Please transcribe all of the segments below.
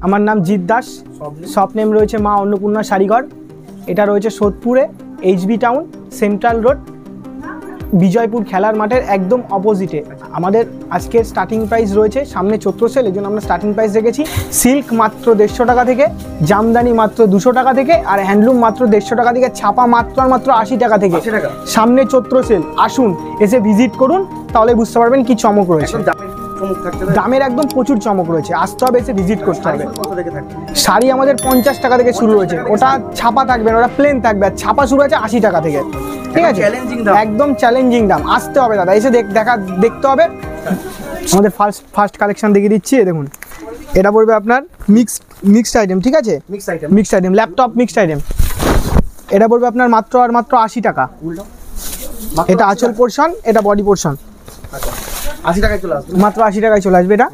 আমার নাম Jeet Das, shop name রয়েছে মা অন্নপূর্ণা শাড়িঘর। এটা রয়েছে সোদপুরে, HB town, central road, Bijoypur খেলার মাঠের একদম অপোজিটে। আমাদের আজকের স্টার্টিং প্রাইস রয়েছে, সামনে চৈত্র সেল, এই জন্য আমরা স্টার্টিং প্রাইস রেখেছি সিল্ক মাত্র 150 টাকা থেকে, জামদানি মাত্র 200 টাকা থেকে, আর হ্যান্ডলুম মাত্র 150 টাকা থেকে, ছাপা মাত্র 80 টাকা থেকে। সামনে চৈত্র সেল, আসুন এসে ভিজিট করুন, তাহলে বুঝতে পারবেন কি চমক রয়েছে। দামের একদম প্রচুর চমক রয়েছে, আসতে হবে, এসে ভিজিট করতে হবে। শাড়ি আমাদের 50 টাকা থেকে শুরু হয়েছে, ওটা ছাপা থাকবে না, ওটা প্লেন থাকবে, আর ছাপা শুরু আছে 80 টাকা থেকে। ঠিক আছে, একদম চ্যালেঞ্জিং দাম, আসতে হবে দাদা, এসে দেখতে হবে। আমাদের ফার্স্ট কালেকশন দেখিয়ে দিচ্ছি, দেখুন এটা পড়বে আপনার মিক্সড আইটেম। ঠিক আছে, mixed item, laptop mixed item. এটা পড়বে আপনার মাত্র 80 টাকা। এটা আঁচল পোর্শন, এটা বডি পোর্শন, 80 টাকায় চলে আসবে, মাত্র 80 টাকায় চলে আসবে এটা।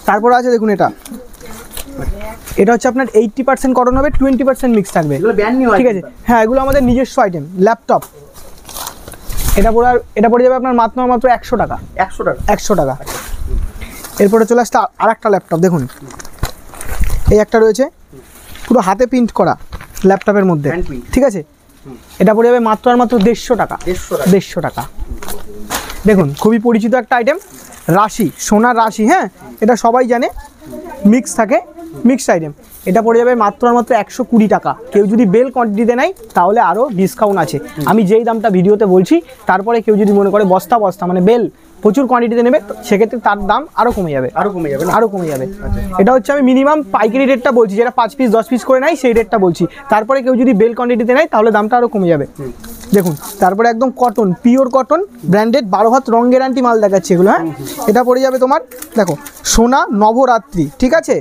তারপর আছে দেখুন এটা হচ্ছে আপনার 80% কটন হবে, 20% মিক্স থাকবে। ঠিক আছে, হ্যাঁ এগুলো আমাদের নিজস্ব আইটেম। ল্যাপটপ এটা পড়ে যাবে আপনার মাত্র 100 টাকা। 100 টাকা। এরপরে চলে আসছে আর একটা ল্যাপটপ, দেখুন এই একটা রয়েছে পুরো হাতে প্রিন্ট করা ল্যাপটপের মধ্যে। ঠিক আছে, এটা পড়ে যাবে মাত্র 150 টাকা। 150 টাকা। দেখুন খুবই পরিচিত একটা আইটেম, রাশি, সোনার রাশি। হ্যাঁ, এটা সবাই জানে, মিক্স থাকে, মিক্সড আইটেম। এটা পড়ে যাবে মাত্র 120 টাকা। কেউ যদি বেল কোয়ান্টিটিতে নেয় তাহলে আরও ডিসকাউন্ট আছে। আমি যেই দামটা ভিডিওতে বলছি, তারপরে কেউ যদি মনে করে বস্তা মানে বেল প্রচুর কোয়ান্টিটিতে নেবে, সেক্ষেত্রে তার দাম আরও কমে যাবে। এটা হচ্ছে আমি মিনিমাম পাইকারি রেটটা বলছি, যেটা 5 পিস 10 পিস করে নেয় সেই রেটটা বলছি। তারপরে কেউ যদি বেল কোয়ান্টিটিতে নেয় তাহলে দামটা আরও কমে যাবে। দেখুন, তারপরে একদম কটন, পিওর কটন, ব্র্যান্ডেড 12 হাত রং গ্যারান্টি মাল দেখাচ্ছে এগুলো। হ্যাঁ, এটা পড়ে যাবে তোমার, দেখো সোনা নবরাত্রি। ঠিক আছে,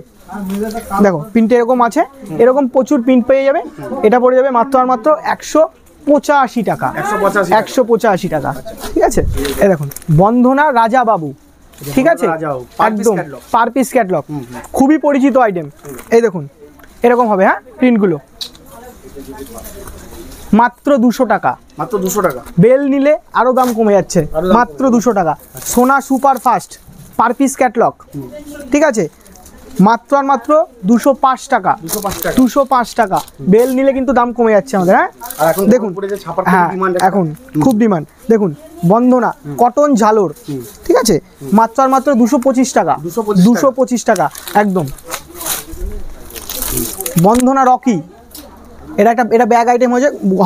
দেখো প্রিন্ট এরকম আছে, এরকম প্রচুর প্রিন্ট পেয়ে যাবে। এটা পড়ে যাবে মাত্র 185 টাকা। 185 টাকা। ঠিক আছে, এই দেখুন বন্ধনা রাজা বাবু। ঠিক আছে, একদম পার পিস ক্যাটলগ, খুবই পরিচিত আইটেম। এই দেখুন এরকম হবে, হ্যাঁ প্রিন্টগুলো মাত্র 200 টাকা। মাত্র 200 টাকা। বেল নিলে আরো দাম কমে যাচ্ছে, মাত্র 200 টাকা। সোনা super fast per piece catalogue. ঠিক আছে, মাত্র 205 টাকা। 205 টাকা। বেল নিলে কিন্তু দাম কমে যাচ্ছে আমাদের। হ্যাঁ, দেখুন হ্যাঁ এখন খুব ডিমান্ড। দেখুন বন্ধনা কটন ঝালর। ঠিক আছে, মাত্র 225 টাকা। 225 টাকা একদম। বন্ধনা রকি, এটা ব্যাগ আইটেম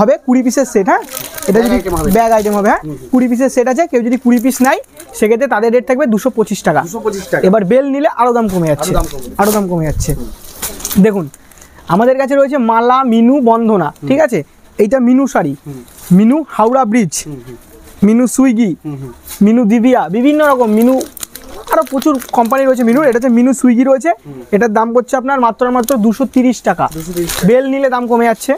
হবে 20 পিসের সেট। হ্যাঁ, এটা যদি ব্যাগ আইটেম হবে, হ্যাঁ 20 পিসের সেট আছে। কেউ যদি 20 পিস নেয় সেক্ষেত্রে তাদের রেট থাকবে 225 টাকা। এবার বেল নিলে আরও দাম কমে যাচ্ছে, দেখুন আমাদের কাছে রয়েছে মালা, মিনু, বন্ধনা। ঠিক আছে, এইটা মিনু শাড়ি, মিনু হাওড়া ব্রিজ, মিনু সুইগি, মিনু দিবিয়া, বিভিন্ন রকম মিনু, আরও প্রচুর কোম্পানি রয়েছে মিনুর। এটা হচ্ছে মিনু সুইগি রয়েছে, এটার দাম করছে আপনার মাত্র 230 টাকা। বেল নিলে দাম কমে যাচ্ছে।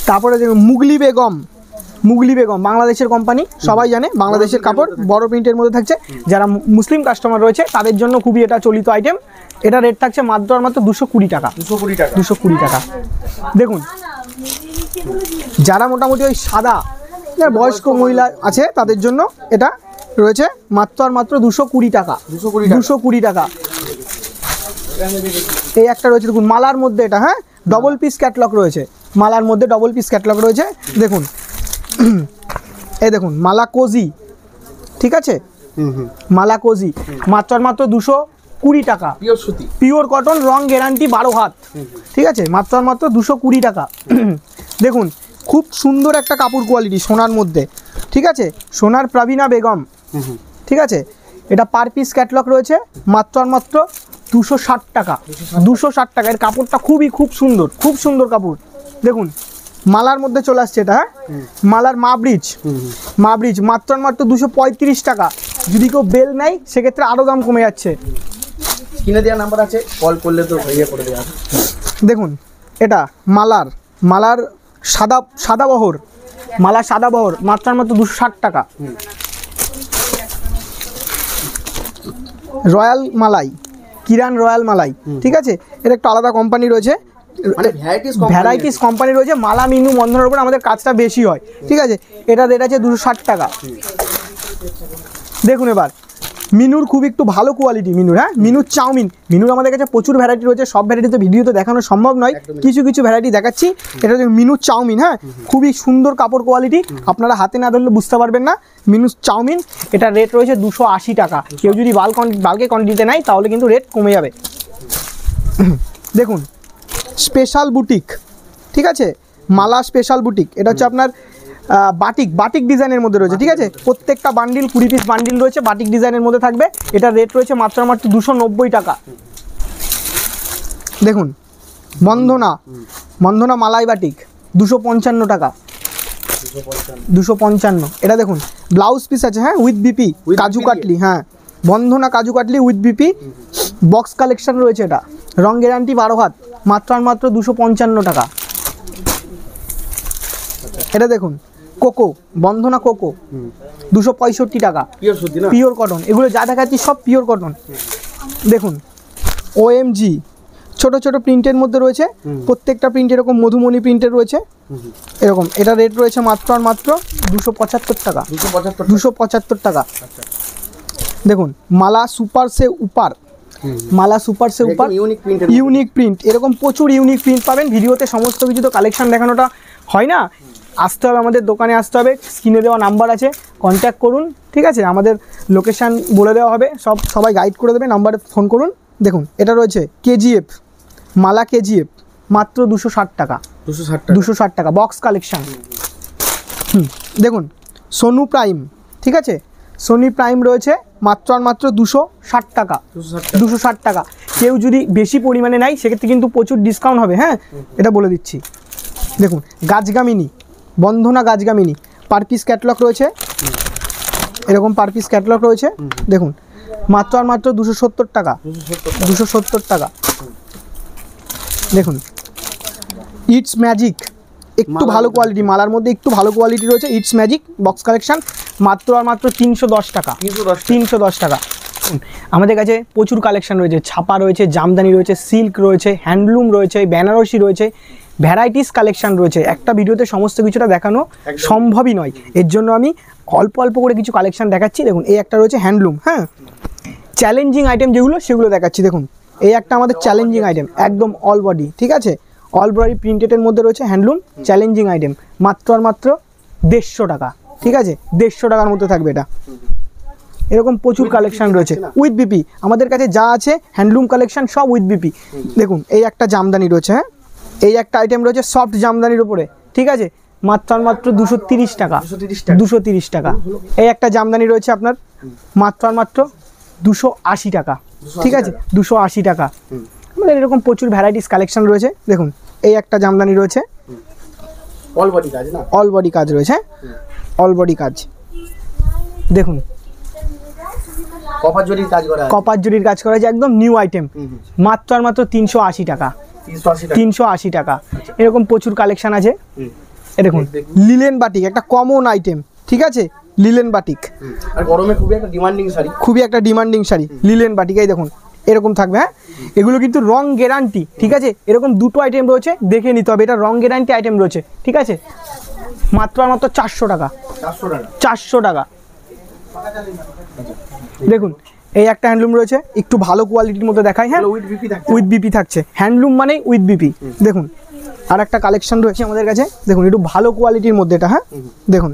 তারপরে দেখুন মুগলি বেগম বাংলাদেশের কোম্পানি, সবাই জানে, বাংলাদেশের কাপড়, বড় প্রিন্টের মধ্যে থাকছে। যারা মুসলিম কাস্টমার রয়েছে তাদের জন্য খুবই এটা চলিত আইটেম। এটা রেট থাকছে মাত্র 220 টাকা। 220 টাকা। দেখুন যারা মোটামুটি ওই সাদা বয়স্ক মহিলা আছে তাদের জন্য এটা রয়েছে মাত্র 220 টাকা। 220 টাকা। এই একটা রয়েছে দেখুন মালার মধ্যে, এটা হ্যাঁ ডবল পিস ক্যাটলগ রয়েছে, মালার মধ্যে ডবল পিস ক্যাটলগ রয়েছে। দেখুন এই দেখুন মালা কোজি। ঠিক আছে, মালা কোজি মাত্র 220 টাকা। পিওর কটন, রং গ্যারান্টি 12 হাত। ঠিক আছে, মাত্র 220 টাকা। দেখুন খুব সুন্দর একটা কাপড় কোয়ালিটি সোনার মধ্যে। ঠিক আছে, সোনার প্রবীণা বেগম। ঠিক আছে, এটা পার পিস ক্যাটলগ রয়েছে মাত্র 260 টাকা। 260 টাকা। এর কাপড়টা খুব সুন্দর কাপড়। দেখুন মালার মধ্যে চলে আসছে এটা। হ্যাঁ, মালার মা ব্রিজ মাত্র 235 টাকা। যদি কেউ বেল নেয় সেক্ষেত্রে আরও দাম কমে যাচ্ছে। কিনে দেওয়ার নাম্বার আছে, কল করলে তো ইয়ে করে দেওয়া। দেখুন এটা মালার সাদা বহর, মাত্র 260 টাকা। রয়্যাল মালাই, কিরান রয়্যাল মালাই। ঠিক আছে, এর একটা আলাদা কোম্পানি রয়েছে, ভ্যারাইটিস কোম্পানি রয়েছে। মালা, মিনু, বন্ধনের উপর আমাদের কাজটা বেশি হয়। ঠিক আছে, এটা রেট আছে 260 টাকা। দেখুন এবার মিনুর খুব একটু ভালো কোয়ালিটি মিনুর, হ্যাঁ মিনুর চাউমিন। মিনুর আমাদের কাছে প্রচুর ভ্যারাইটি রয়েছে, সব ভ্যারাইটি তো ভিডিওতে দেখানো সম্ভব নয়, কিছু কিছু ভ্যারাইটি দেখাচ্ছি। এটা হচ্ছে মিনুর চাউমিন, হ্যাঁ খুবই সুন্দর কাপড় কোয়ালিটি, আপনারা হাতে না ধরলে বুঝতে পারবেন না। মিনুর চাউমিন, এটা রেট রয়েছে 280 টাকা। কেউ যদি বাল্কে কোয়ান্টিটিতে নেয় তাহলে কিন্তু রেট কমে যাবে। দেখুন স্পেশাল বুটিক, ঠিক আছে, মালা স্পেশাল বুটিক, এটা হচ্ছে আপনার বাটিক ডিজাইনের মধ্যে রয়েছে, ঠিক আছে। প্রত্যেকটা বান্ডিল 20 পিস বান্ডিল রয়েছে, বাটিক ডিজাইনের মধ্যে থাকবে। এটা রেট রয়েছে মাত্র 290 টাকা। দেখুন বন্ধনা মালাই বাটিক 255 টাকা, 255। এটা দেখুন ব্লাউজ পিস আছে, হ্যাঁ উইথ বিপি কাজু কাটলি, হ্যাঁ বন্ধনা kaju katli with BP box collection রয়েছে। এটা রং গ্যারান্টি 12 হাত, মাত্র 255 টাকা। এটা দেখুন কোকো, বন্ধনা কোকো 265 টাকা, পিওর কটন। এগুলো যা দেখাচ্ছি সব পিওর কটন। দেখুন ওএমজি ছোট ছোট প্রিন্টের মধ্যে রয়েছে, প্রত্যেকটা প্রিন্ট এরকম মধুমণি প্রিন্টের রয়েছে এরকম। এটা রেট রয়েছে মাত্র 275 টাকা, 275 টাকা। দেখুন মালা সুপার সে উপার, মালা সুপার সে উপার ইউনিক প্রিন্ট, এরকম প্রচুর ইউনিক প্রিন্ট পাবেন। ভিডিওতে সমস্ত কিছু তো কালেকশন দেখানোটা হয় না, আসতে হবে আমাদের দোকানে, আসতে হবে। স্ক্রিনে দেওয়া নাম্বার আছে, কন্ট্যাক্ট করুন, ঠিক আছে। আমাদের লোকেশান বলে দেওয়া হবে, সবাই গাইড করে দেবে, নাম্বারে ফোন করুন। দেখুন এটা রয়েছে কেজিএফ, মালা কেজিএফ মাত্র 260 টাকা, 260 টাকা বক্স কালেকশান। দেখুন সোনু প্রাইম, ঠিক আছে, সোনি প্রাইম রয়েছে মাত্র 260 টাকা, 260 টাকা। কেউ যদি বেশি পরিমাণে নেয় সেক্ষেত্রে কিন্তু প্রচুর ডিসকাউন্ট হবে, হ্যাঁ এটা বলে দিচ্ছি। দেখুন গাজগামিনী, বন্ধনা গাজগামিনী পার পিস ক্যাটলগ রয়েছে, এরকম পার পিস ক্যাটলগ রয়েছে। দেখুন মাত্র 270 টাকা, 270 টাকা। দেখুন ইটস ম্যাজিক, একটু ভালো কোয়ালিটি, মালার মধ্যে একটু ভালো কোয়ালিটি রয়েছে। ইটস ম্যাজিক বক্স কালেকশন মাত্র 310 টাকা, 310 টাকা। আমাদের কাছে প্রচুর কালেকশন রয়েছে, ছাপা রয়েছে, জামদানি রয়েছে, সিল্ক রয়েছে, হ্যান্ডলুম রয়েছে, বেনারসি রয়েছে, ভ্যারাইটিস কালেকশন রয়েছে। একটা ভিডিওতে সমস্ত কিছুটা দেখানো সম্ভবই নয়, এর জন্য আমি অল্প অল্প করে কিছু কালেকশন দেখাচ্ছি। দেখুন এই একটা রয়েছে হ্যান্ডলুম, হ্যাঁ চ্যালেঞ্জিং আইটেম যেগুলো সেগুলো দেখাচ্ছি। দেখুন এই একটা আমাদের চ্যালেঞ্জিং আইটেম, একদম অল বডি, ঠিক আছে, অল বডি প্রিন্টেডের মধ্যে রয়েছে হ্যান্ডলুম চ্যালেঞ্জিং আইটেম, মাত্র 150 টাকা, ঠিক আছে, 150 টাকার মধ্যে থাকবে এটা। এরকম প্রচুর কালেকশন রয়েছে উইথ বিপি, আমাদের কাছে যা আছে হ্যান্ডলুম কালেকশন সব উইথ বিপি। দেখুন এই একটা জামদানি রয়েছে, হ্যাঁ এই একটা আইটেম রয়েছে সফট জামদানির উপরে, ঠিক আছে, মাত্র 230 টাকা, 230 টাকা। এই একটা জামদানি রয়েছে আপনার মাত্র 280 টাকা, ঠিক আছে, 280 টাকা। আমাদের এরকম প্রচুর ভ্যারাইটিস কালেকশন রয়েছে। দেখুন এই একটা জামদানি রয়েছে, অল বডি কাজ, না অল বডি কাজ রয়েছে, অল বডি কাজ। দেখুন কপার জরির কাজ করা, কপার জরির কাজ করা আছে, একদম নিউ আইটেম, মাত্র 380 টাকা, 380 টাকা। এরকম প্রচুর কালেকশন আছে। দেখুন লিলেন বাটিক একটা কমন আইটেম, ঠিক আছে, লিলেন বাটিক, আর গরমে খুবই একটা ডিমান্ডিং শাড়ি, খুবই একটা ডিমান্ডিং শাড়ি লিলেন বাটিক। এই দেখুন এরকম থাকবে, হ্যাঁ এগুলো কিন্তু রং গ্যারান্টি, ঠিক আছে। এরকম দুটো আইটেম রয়েছে, দেখে নিতে হবে, এটা রং গ্যারান্টি আইটেম রয়েছে, ঠিক আছে, মাত্র 400 টাকা, 400 টাকা। দেখুন এই একটা হ্যান্ডলুম রয়েছে, একটু ভালো কোয়ালিটির মধ্যে দেখায়, হ্যাঁ উইথ বিপি থাকছে, হ্যান্ডলুম মানে উইথ বিপি। দেখুন আর একটা কালেকশন রয়েছে আমাদের কাছে, দেখুন একটু ভালো কোয়ালিটির মধ্যে এটা, হ্যাঁ দেখুন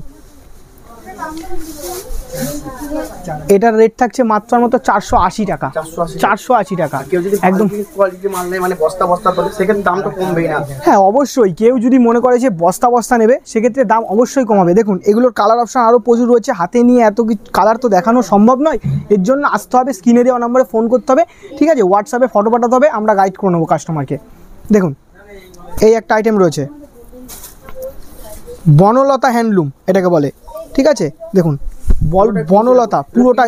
এটার রেট থাকছে মাত্র 480 টাকা, 480 টাকা, একদম কোয়ালিটি মাল নেই, মানে বস্তা বস্তা তোলে সেক্ষেত্রে দামটা কমবেই না। হ্যাঁ অবশ্যই, কেউ যদি মনে করে যে বস্তা বস্তা নেবে সেক্ষেত্রে দাম অবশ্যই কমাবে। দেখুন এগুলোর কালার অপশন আরও প্রচুর রয়েছে, হাতে নিয়ে এত কিছু কালার তো দেখানো সম্ভব নয়, এর জন্য আসতে হবে, স্ক্রিনে দেওয়া নম্বরে ফোন করতে হবে, ঠিক আছে, হোয়াটসঅ্যাপে ফটো পাঠাতে হবে, আমরা গাইড করে নেবো কাস্টমারকে। দেখুন এই একটা আইটেম রয়েছে বনলতা হ্যান্ডলুম এটাকে বলে, ঠিক আছে। দেখুন বনলতা পুরোটা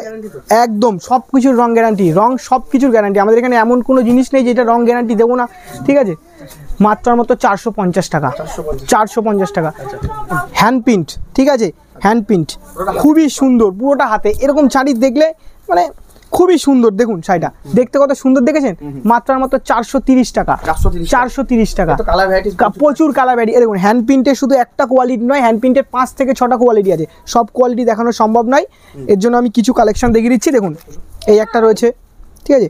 একদম সব কিছুর রং গ্যারান্টি, রং সব কিছুর গ্যারান্টি। আমাদের এখানে এমন কোনো জিনিস নেই যেটা রং গ্যারান্টি দেবো না, ঠিক আছে, মাত্র 450 টাকা, 450 টাকা। হ্যান্ড প্রিন্ট, ঠিক আছে, হ্যান্ড প্রিন্ট খুবই সুন্দর, পুরোটা হাতে, এরকম শাড়ি দেখলে মানে খুবই সুন্দর দেখুন শাড়িটা, দেখতে কত সুন্দর দেখেছেন, মাত্র আর মাত্র 430 টাকা। 430 টাকা, প্রচুর কালার ভ্যারাইটি। দেখুন হ্যান্ড প্রিন্টের শুধু একটা কোয়ালিটি নয়, হ্যান্ড প্রিন্টের 5 থেকে 6টা কোয়ালিটি আছে, সব কোয়ালিটি দেখানো সম্ভব নয়, এর জন্য আমি কিছু কালেকশন দেখিয়ে দিচ্ছি। দেখুন এই একটা রয়েছে, ঠিক আছে,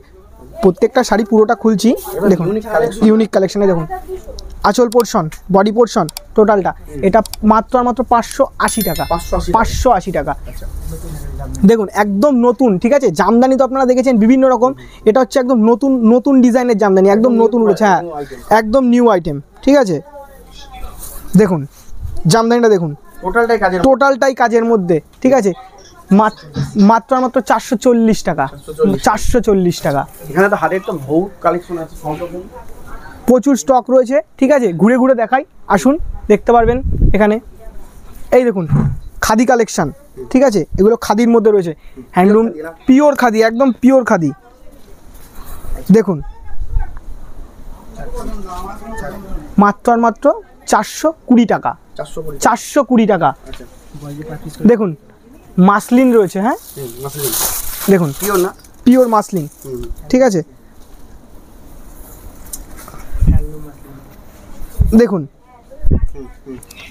প্রত্যেকটা শাড়ি পুরোটা খুলছি, দেখুন ইউনিক কালেকশনে। দেখুন আঁচল পোর্শন, বডি পোর্শন টোটালটা, এটা মাত্র আর মাত্র 580 টাকা। 580 টাকা। দেখুন একদম নতুন, ঠিক আছে, জামদানি তো আপনারা দেখেছেন বিভিন্ন রকম, এটা হচ্ছে একদম নতুন নতুন ডিজাইনের জামদানি, একদম নতুন রয়েছে, হ্যাঁ একদম নিউ আইটেম, ঠিক আছে। দেখুন জামদানিটা দেখুন, টোটালটাই কাজের মধ্যে, ঠিক আছে, মাত্র আর মাত্র 440 টাকা। 440 টাকা। এখানে তো হাতের তো বহুত কালেকশন আছে, প্রচুর স্টক রয়েছে, ঠিক আছে, ঘুরে ঘুরে দেখাই, আসুন দেখতে পারবেন এখানে। এই দেখুন খাদি কালেকশন, ঠিক আছে, এগুলো খাদির মধ্যে রয়েছে, হ্যান্ডলুম পিওর খাদি, একদম পিওর খাদি। দেখুন মাত্র আর মাত্র 420 টাকা। 420 টাকা। দেখুন মাসলিন রয়েছে, হ্যাঁ দেখুন পিওর না, পিওর মাসলিন, ঠিক আছে। দেখুন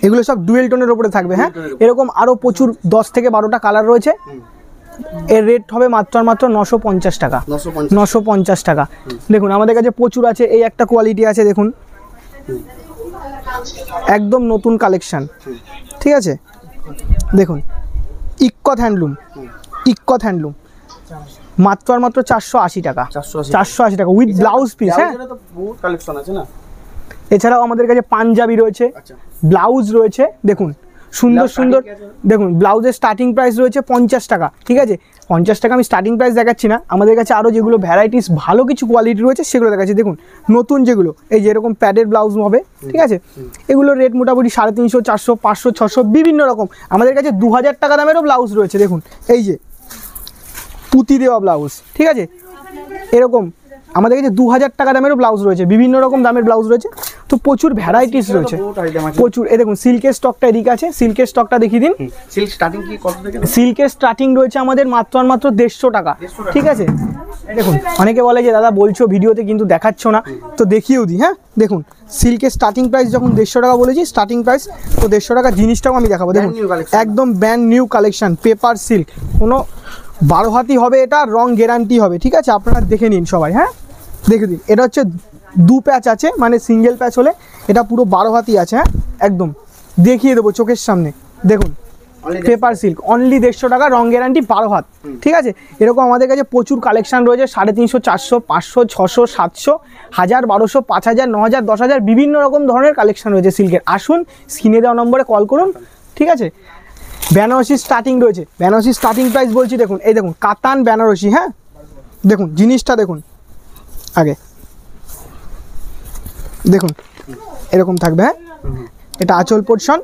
এগুলো সব ডুয়েল টোনের উপরে থাকবে, হ্যাঁ এরকম আরও প্রচুর 10 থেকে 12টা কালার রয়েছে। এর রেট হবে মাত্র আর মাত্র 950 টাকা। 950 টাকা। দেখুন আমাদের কাছে প্রচুর আছে, এই একটা কোয়ালিটি আছে দেখুন, একদম নতুন কালেকশন, ঠিক আছে। দেখুন ইক্কত হ্যান্ডলুম, ইক্কত হ্যান্ডলুম মাত্র আর মাত্র 480 টাকা। 480 টাকা উইথ ব্লাউজ পিস, হ্যাঁ কালেকশন আছে না। এছাড়াও আমাদের কাছে পাঞ্জাবি রয়েছে, ব্লাউজ রয়েছে, দেখুন সুন্দর সুন্দর। দেখুন ব্লাউজের স্টার্টিং প্রাইস রয়েছে 50 টাকা, ঠিক আছে। 50 টাকা আমি স্টার্টিং প্রাইস দেখাচ্ছি না, আমাদের কাছে আরও যেগুলো ভ্যারাইটিস ভালো কিছু কোয়ালিটি রয়েছে সেগুলো দেখাচ্ছি। দেখুন নতুন যেগুলো, এই যে এরকম প্যাডের ব্লাউজ হবে, ঠিক আছে, এগুলো রেট মোটামুটি 350, 400, 500, 600 বিভিন্ন রকম। আমাদের কাছে 2000 টাকা দামেরও ব্লাউজ রয়েছে, দেখুন এই যে পুঁতি দেওয়া ব্লাউজ, ঠিক আছে, এরকম আমাদের কাছে 2000 টাকা দামেরও ব্লাউজ রয়েছে, বিভিন্ন রকম দামের ব্লাউজ রয়েছে, তো প্রচুর ভ্যারাইটিস রয়েছে, প্রচুর। এই দেখুন সিল্কের স্টকটা এদিকে আছে, সিল্কের স্টকটা দেখিয়ে দিন। সিল্ক স্টার্টিং কি কত থেকে? সিল্কের স্টার্টিং রয়েছে আমাদের মাত্র আর মাত্র 150 টাকা, ঠিক আছে। দেখুন অনেকে বলে যে দাদা বলছো ভিডিওতে কিন্তু দেখাচ্ছ না, তো দেখিয়েও দিই, হ্যাঁ দেখুন সিল্কের স্টার্টিং প্রাইস যখন 150 টাকা বলেছি স্টার্টিং প্রাইস, তো 150 টাকা জিনিসটাও আমি দেখাবো। দেখুন একদম brand new collection, paper silk, কোনো 12 হাতি হবে, এটা রং গ্যারান্টি হবে, ঠিক আছে, আপনারা দেখে নিন সবাই, হ্যাঁ দেখে দিন। এটা হচ্ছে 2 প্যাচ আছে, মানে সিঙ্গেল প্যাচ হলে এটা পুরো 12 হাতি আছে, হ্যাঁ একদম দেখিয়ে দেবো চোখের সামনে। দেখুন পেপার সিল্ক অনলি 150 টাকা, রং গ্যারান্টি 12 হাত, ঠিক আছে। এরকম আমাদের কাছে প্রচুর কালেকশন রয়েছে, 350, 400, 500, 600, 700, 1000, 1200, 5000, 9000, 10000 বিভিন্ন রকম ধরনের কালেকশন রয়েছে সিল্কের। আসুন স্ক্রিনে দেওয়া নম্বরে কল করুন, ঠিক আছে। বেনারসি স্টার্টিং রয়েছে, বেনারসি স্টার্টিং প্রাইস বলছি, দেখুন এই দেখুন কাতান বেনারসি, হ্যাঁ দেখুন জিনিসটা দেখুন আগে, দেখুন এরকম থাকবে, হ্যাঁ এটা আঁচল পোর্শন,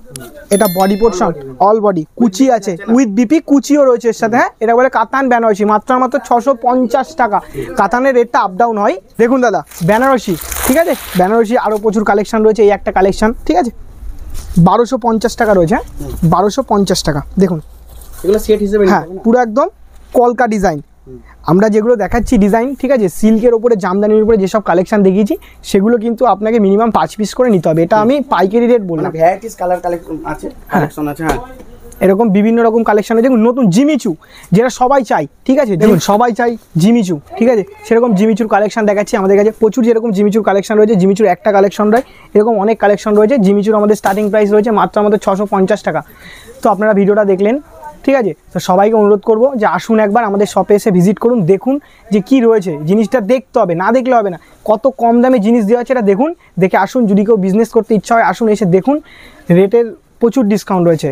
এটা বডি পোর্শন, অল বডি, কুচি আছে উইথ বিপি, কুচিও রয়েছে এর সাথে, হ্যাঁ এটা বলে কাতান বেনারসি, মাত্র মাত্র 650 টাকা। কাতানের রেটটা আপ ডাউন হয়। দেখুন দাদা বেনারসি, ঠিক আছে, বেনারসি আরও প্রচুর কালেকশন রয়েছে, এই একটা কালেকশন, ঠিক আছে, 1250 টাকা রয়েছে, হ্যাঁ 1250 টাকা। দেখুন এগুলো সেট হিসেবে, হ্যাঁ পুরো একদম কলকা ডিজাইন, আমরা যেগুলো দেখাচ্ছি ডিজাইন, ঠিক আছে, সিল্কের ওপরে জামদানির উপরে যেসব কালেকশন দেখিয়েছি সেগুলো কিন্তু আপনাকে মিনিমাম 5 পিস করে নিতে হবে, এটা আমি পাইকারি রেট বললাম। ভ্যারাইটিস কালার কালেকশন আছে, কালেকশন আছে, হ্যাঁ এরকম বিভিন্ন রকম কালেকশন। দেখুন নতুন জিমিচু, যেটা সবাই চাই, ঠিক আছে, দেখুন সবাই চাই জিমিচু, ঠিক আছে, সেরকম জিমিচুর কালেকশন দেখাচ্ছি আমাদের কাছে প্রচুর। যেরকম জিমিচুর কালেকশন রয়েছে, জিমিচুর একটা কালেকশন রয়েছে, এরকম অনেক কালেকশন রয়েছে। জিমিচুর আমাদের স্টার্টিং প্রাইস রয়েছে মাত্র আমাদের 650 টাকা। তো আপনারা ভিডিওটা দেখলেন, ঠিক আছে, তো সবাইকে অনুরোধ করব যে আসুন একবার আমাদের শপে এসে ভিজিট করুন, দেখুন যে কি রয়েছে, জিনিসটা দেখতে হবে, না দেখলে হবে না, কত কম দামে জিনিস দেওয়া আছে এটা দেখুন, দেখে আসুন। যদি কেউ বিজনেস করতে ইচ্ছা হয় আসুন, এসে দেখুন, রেটের প্রচুর ডিসকাউন্ট রয়েছে।